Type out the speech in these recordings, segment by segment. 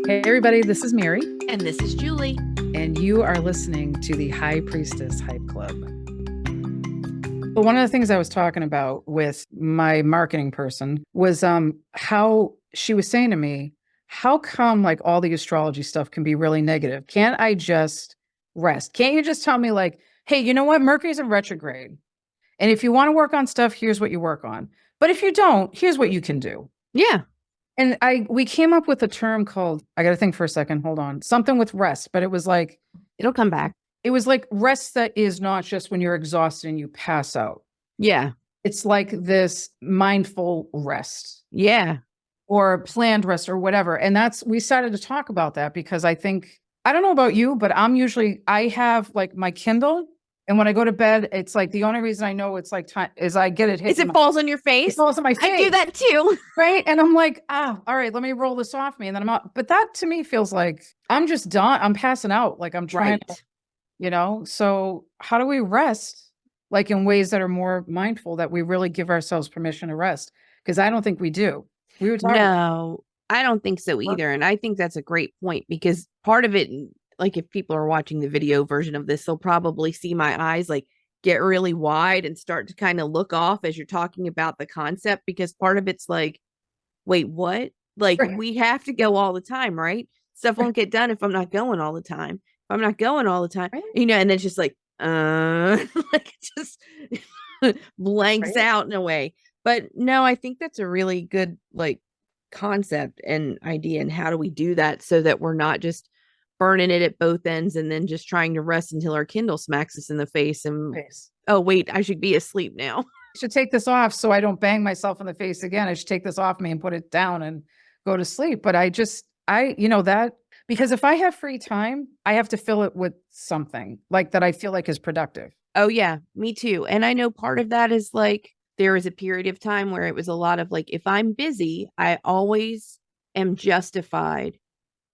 Hey, everybody, this is Mary. And this is Julie. And you are listening to the High Priestess Hype Club. But one of the things I was talking about with my marketing person was how she was saying to me, how come like all the astrology stuff can be really negative? Can't I just rest? Can't you just tell me like, hey, you know what? Mercury's in retrograde. And if you want to work on stuff, here's what you work on. But if you don't, here's what you can do. Yeah. And we came up with a term called, I got to think for a second, hold on, something with rest, but it was like, It'll come back. it was like rest that is not just when you're exhausted and you pass out. Yeah. It's like this mindful rest Yeah. or planned rest or whatever. And we started to talk about that because I think, I don't know about you, but I have like my Kindle. And when I go to bed, it's like the only reason I know it's like time is I get it hit. It falls on your face. It falls on my face. I do that too. Right. And I'm like, all right, let me roll this off me. And then I'm out. But that to me feels like I'm just done. I'm passing out. Like I'm trying to, so how do we rest like in ways that are more mindful that we really give ourselves permission to rest? Because I don't think we do. We were talking. No, I don't think so either. And I think that's a great point because part of it, like if people are watching the video version of this, they'll probably see my eyes like get really wide and start to kind of look off as you're talking about the concept, because part of it's like, wait, what? Like we have to go all the time, right? Stuff won't get done if I'm not going all the time. If I'm not going all the time, and then it's just like, like it just blanks out in a way. But no, I think that's a really good like concept and idea. And how do we do that so that we're not just burning it at both ends and then just trying to rest until our Kindle smacks us in the face and oh wait, I should be asleep now. I should take this off so I don't bang myself in the face again. I should take this off me and put it down and go to sleep. But that because if I have free time, I have to fill it with something like that I feel like is productive. Oh yeah, me too. And I know part of that is like there was a period of time where it was a lot of like, if I'm busy, I always am justified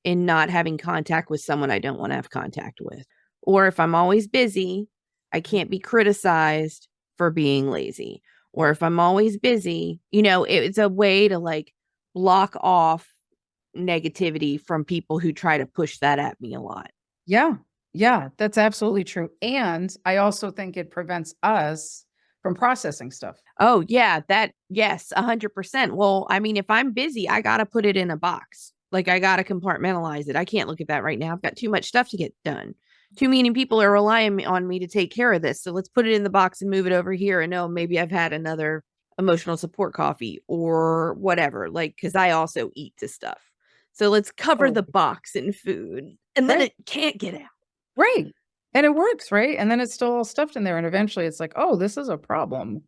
in not having contact with someone I don't want to have contact with. Or if I'm always busy, I can't be criticized for being lazy. Or if I'm always busy, it's a way to like block off negativity from people who try to push that at me a lot. Yeah. Yeah, that's absolutely true. And I also think it prevents us from processing stuff. Oh, yeah, yes, 100%. Well, I mean, if I'm busy, I got to put it in a box. Like I got to compartmentalize it. I can't look at that right now. I've got too much stuff to get done. Too many people are relying on me to take care of this. So let's put it in the box and move it over here. And maybe I've had another emotional support coffee or whatever, like, because I also eat to stuff. So let's cover the box in food and then it can't get out. Right. And it works, right? And then it's still all stuffed in there. And eventually it's like, oh, this is a problem.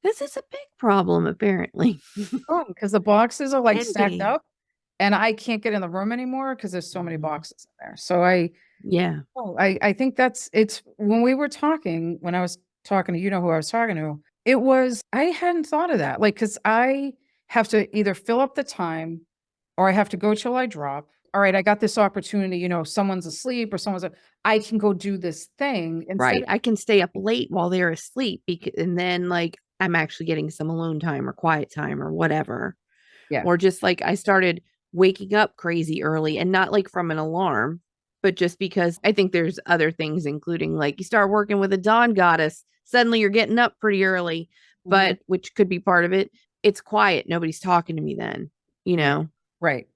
This is a big problem, apparently. Because the boxes are like stacked up and I can't get in the room anymore because there's so many boxes in there. So I think it's when we were talking, when I was talking to, who I was talking to, I hadn't thought of that. Like, because I have to either fill up the time or I have to go till I drop. All right, I got this opportunity, someone's asleep or I can go do this thing. Right. I can stay up late while they're asleep and then like I'm actually getting some alone time or quiet time or whatever. Yeah. Or just like I started waking up crazy early and not like from an alarm, but just because I think there's other things, including like you start working with a dawn goddess, suddenly you're getting up pretty early, but which could be part of it. It's quiet. Nobody's talking to me then, Right.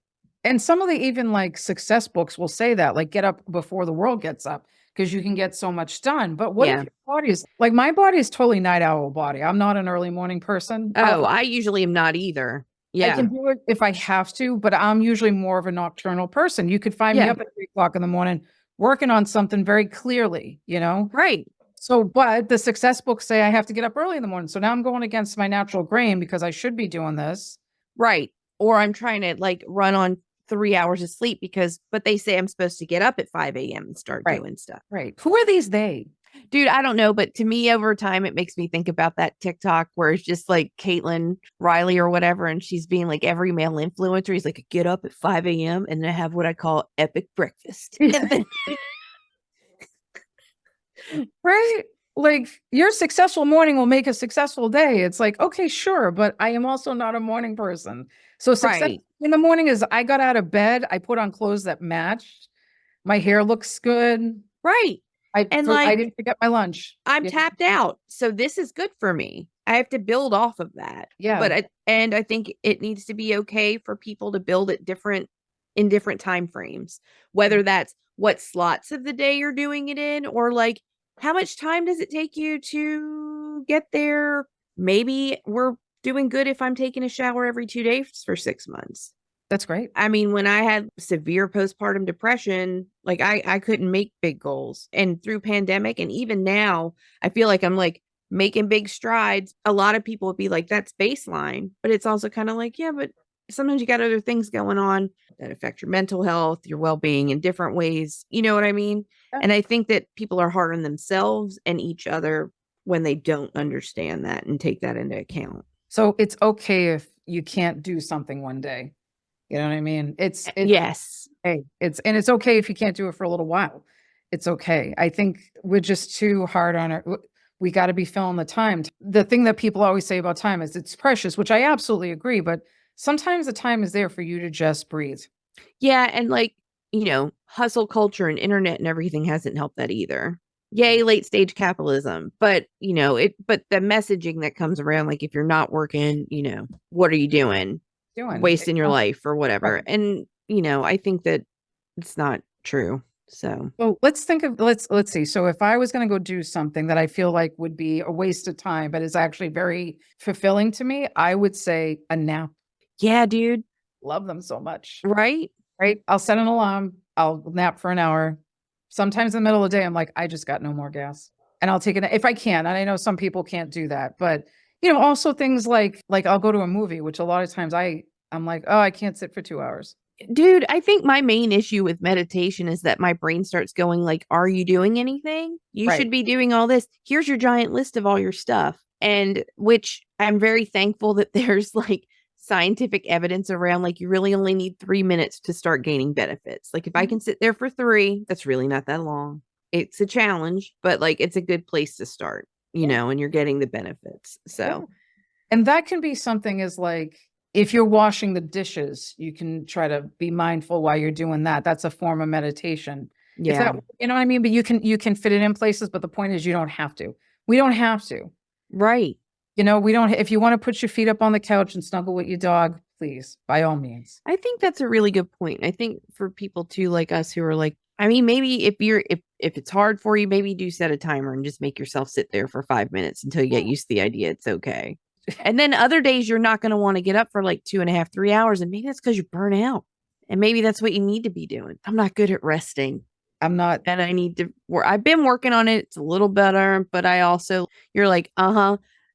And some of the even like success books will say that, like get up before the world gets up because you can get so much done. But what if your body is like my body is totally night owl body. I'm not an early morning person. Oh, I usually am not either. Yeah. I can do it if I have to, but I'm usually more of a nocturnal person. You could find me up at 3:00 in the morning working on something very clearly, Right. So, but the success books say I have to get up early in the morning. So now I'm going against my natural grain because I should be doing this. Right. Or I'm trying to like run on 3 hours of sleep but they say I'm supposed to get up at 5 a.m. and start doing stuff. Right. Who are these they? Dude, I don't know. But to me, over time, it makes me think about that TikTok where it's just like Caitlin Riley or whatever. And she's being like every male influencer. He's like, get up at 5 a.m. and I have what I call epic breakfast. Right. like your successful morning will make a successful day. It's like, okay, sure, but I am also not a morning person. So success Right. in the morning is I got out of bed, I put on clothes that matched, my hair looks good. Right. And I like didn't forget my lunch. I'm Yeah. tapped out. So this is good for me. I have to build off of that. Yeah. And I think it needs to be okay for people to build it different in different time frames, whether that's what slots of the day you're doing it in, or like how much time does it take you to get there? Maybe we're doing good if I'm taking a shower every 2 days for 6 months. That's great. I mean, when I had severe postpartum depression, like I couldn't make big goals. And through pandemic and even now, I feel like I'm like making big strides. A lot of people would be like, that's baseline. But it's also kind of like, yeah, but sometimes you got other things going on that affect your mental health, your well-being in different ways. You know what I mean? Yeah. And I think that people are hard on themselves and each other when they don't understand that and take that into account. So it's okay if you can't do something one day. You know what I mean? It's Yes. hey, it's okay if you can't do it for a little while. It's okay. I think we're just too hard on it. We got to be filling the time. The thing that people always say about time is it's precious, which I absolutely agree, but sometimes the time is there for you to just breathe. Yeah, and like, hustle culture and internet and everything hasn't helped that either. Yay, late stage capitalism. But, but the messaging that comes around, like if you're not working, what are you doing? Doing Wasting your life or whatever. right. And, I think that it's not true. So Well, let's see. So if I was going to go do something that I feel like would be a waste of time, but is actually very fulfilling to me, I would say a nap. yeah, dude. Love them so much. Right? Right? I'll set an alarm. I'll nap for an hour. Sometimes in the middle of the day, I'm like, I just got no more gas. And I'll take it if I can. And I know some people can't do that, but also things like I'll go to a movie, which a lot of times I'm like, oh, I can't sit for 2 hours. Dude, I think my main issue with meditation is that my brain starts going like, are you doing anything? You Right. should be doing all this. Here's your giant list of all your stuff. And which I'm very thankful that there's like scientific evidence around like you really only need 3 minutes to start gaining benefits. Like if I can sit there for 3, that's really not that long. It's a challenge, but like it's a good place to start, Yeah. and you're getting the benefits. Yeah. So And that can be something as like if you're washing the dishes, you can try to be mindful while you're doing that. That's a form of meditation. If yeah, that, you know what I mean? But you can fit it in places, but the point is you don't have to. We don't have to. right. We don't if you want to put your feet up on the couch and snuggle with your dog, please, by all means. I think that's a really good point. I think for people too like us who are like, I mean, maybe if it's hard for you, maybe do set a timer and just make yourself sit there for 5 minutes until you get used to the idea it's okay. And then other days you're not going to want to get up for like 2.5, 3 hours. And maybe that's because you burn out. And maybe that's what you need to be doing. I'm not good at resting. I'm not And I need to work. I've been working on it. It's a little better, but I also, you're like,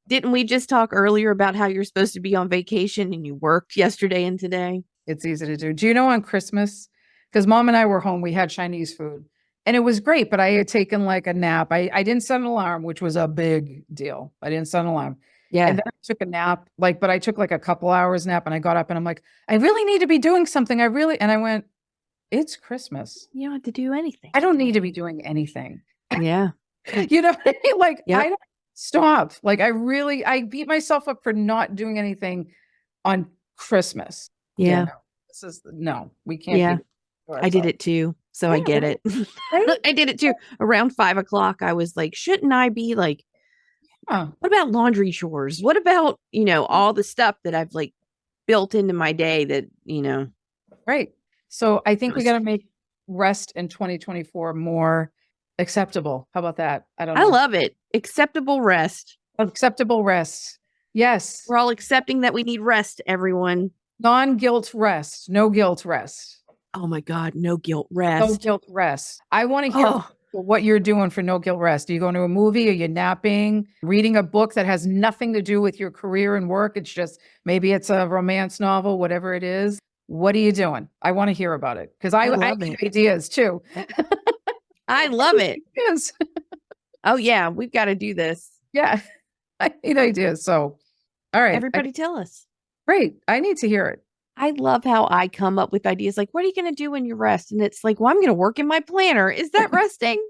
didn't we just talk earlier about how you're supposed to be on vacation and you worked yesterday and today? it's easy to do. Do you know on Christmas? Because mom and I were home, we had Chinese food. And it was great, but I had taken like a nap. I didn't set an alarm, which was a big deal. I didn't set an alarm. Yeah. And then I took a nap, but I took like a couple hours nap and I got up and I'm like, I really need to be doing something. And I went, it's Christmas. You don't have to do anything. I don't need to be doing anything. Yeah. You know what I mean? Like, Yep. I don't stop. Like, I beat myself up for not doing anything on Christmas. Yeah. No, we can't. Yeah. Do I did it too. So I Yeah, get right, it. right? I did it too. Around 5 o'clock, I was like, shouldn't I be like, Huh, what about laundry chores? What about, all the stuff that I've like built into my day that, right. So I think we was- got to make rest in 2024 more acceptable. How about that? I don't I know. love it. Acceptable rest. Acceptable rest. Yes. We're all accepting that we need rest, everyone. Non-guilt rest. No guilt rest. Oh my God. No guilt No rest. guilt rest. I want to hear Oh, what you're doing for no guilt rest. Are you going to a movie? Are you napping? Reading a book that has nothing to do with your career and work? It's just maybe it's a romance novel, whatever it is. What are you doing? I want to hear about it because I love need it. ideas too. I love it. Yes. Oh yeah. We've got to do this. Yeah. I need ideas. So, all right. Everybody tell us. Great. I need to hear it. I love how I come up with ideas like, what are you going to do when you rest? And it's like, well, I'm going to work in my planner. Is that resting?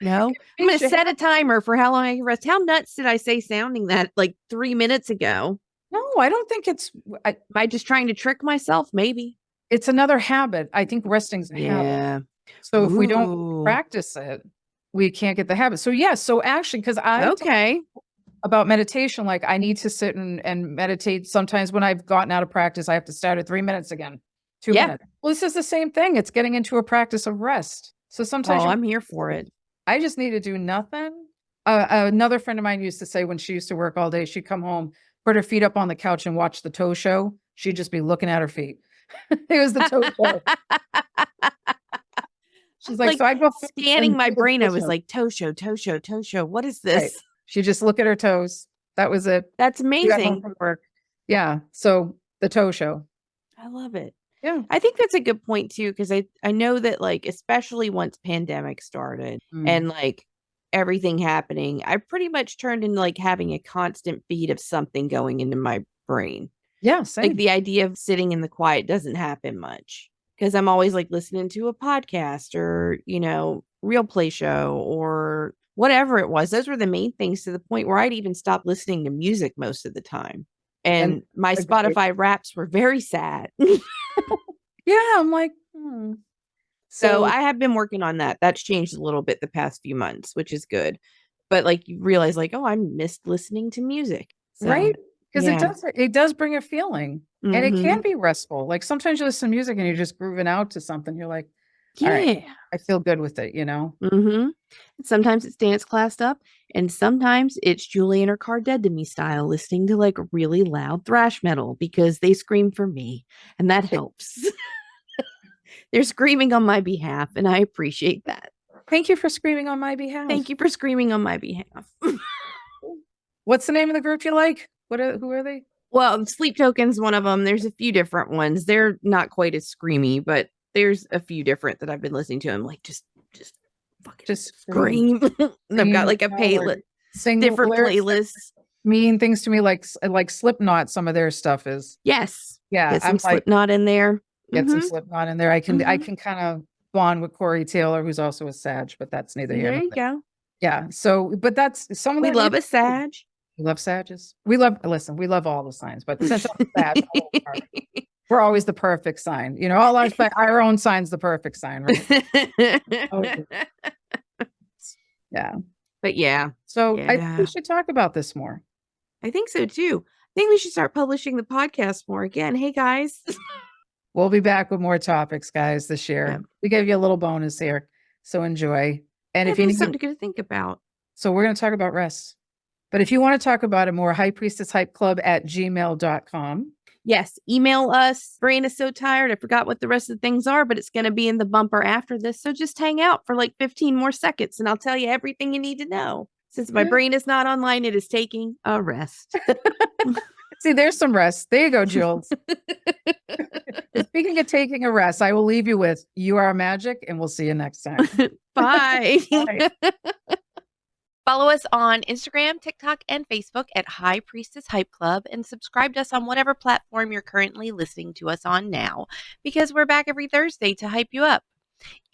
No, I'm going Makes to you set a happy. timer for how long I can rest. How nuts did I say sounding that like 3 minutes ago? No, I don't think Am I just trying to trick myself? Maybe. it's another habit. I think resting's a habit. Yeah. So if we don't Ooh. practice it, we can't get the habit. So yes, so actually, because I talk Okay. about meditation, like I need to sit and meditate. Sometimes when I've gotten out of practice, I have to start at 3 minutes again, two Yeah. minutes. Well, this is the same thing. It's getting into a practice of rest. So sometimes Oh, you I'm here for it. I just need to do nothing. Another friend of mine used to say when she used to work all day, she'd come home, put her feet up on the couch and watch the toe show. She'd just be looking at her feet. It was the toe show. She's like, Like "So I go home scanning and my do the brain. toe I was show." like, toe show, toe show, toe show. What is Right. this? She'd just look at her toes. That was it. That's She got home amazing. from work. Yeah, so the toe show. I love it. Yeah. I think that's a good point too, because I know that like especially once pandemic started Mm. and like everything happening, I pretty much turned into like having a constant feed of something going into my brain. Yeah, Like same. the idea of sitting in the quiet doesn't happen much because I'm always like listening to a podcast or, real play show or whatever it was. Those were the main things to the point where I'd even stop listening to music most of the time. And And my agreed. Spotify wraps were very sad. Yeah, I'm like, "Hmm." So So I have been working on that. That's changed a little bit the past few months, which is good. But like you realize like, oh, I missed listening to music. So right? Because yeah. it does bring a feeling, and it can Mm-hmm. be restful. Like, sometimes you listen to music and you're just grooving out to something. You're like, "Alright, Yeah. I feel good with it," you know? Mm-hmm. Sometimes it's dance classed up, and sometimes it's Julie and her car dead to me style, listening to like really loud thrash metal because they scream for me, and that Th helps. They're screaming on my behalf, and I appreciate that. Thank you for screaming on my behalf. Thank you for screaming on my behalf. What's the name of the group you like? Who are they? Well, Sleep Token's one of them. There's a few different ones. They're not quite as screamy, but there's a few different that I've been listening to. I'm like, just fucking Just scream. scream. And I've got Scream like a loud or playlist, sing different lyrics that playlists. mean things to me, like Slipknot, some of their stuff is. Yes. Yeah, Get some I'm like, Slipknot in there. get some Mm-hmm. Slipknot in there. I Mm-hmm. can kinda bond with Corey Taylor, who's also a Sag, but that's neither here There nor you there. go. Yeah, so but that's some of We that music love a Sag. we love Sages. We love all the signs, but since I'm a Sag, we're always the perfect sign. All our own sign's the perfect sign, right? Oh, yeah. But yeah. So, I think we Yeah. should talk about this more. I think so too. I think we should start publishing the podcast more again. Hey guys. We'll be back with more topics, guys, this Yeah. year. We gave you a little bonus here, so enjoy. And if It you is need something to think about. so we're gonna talk about rest. But if you wanna talk about it more, High Priestess Hype Club at gmail.com. Yes, email us. Brain is so tired. I forgot what the rest of the things are, but it's going to be in the bumper after this. So just hang out for like 15 more seconds and I'll tell you everything you need to know. Since my brain is not online, it is taking a rest. See, there's some rest. There you go, Jules. Speaking of taking a rest, I will leave you with "You Are Magic," and we'll see you next time. Bye. Bye. Follow us on Instagram, TikTok, and Facebook at High Priestess Hype Club and subscribe to us on whatever platform you're currently listening to us on now because we're back every Thursday to hype you up.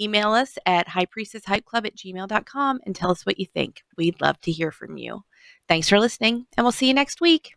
Email us at highpriestesshypeclub@gmail.com and tell us what you think. We'd love to hear from you. Thanks for listening, and we'll see you next week.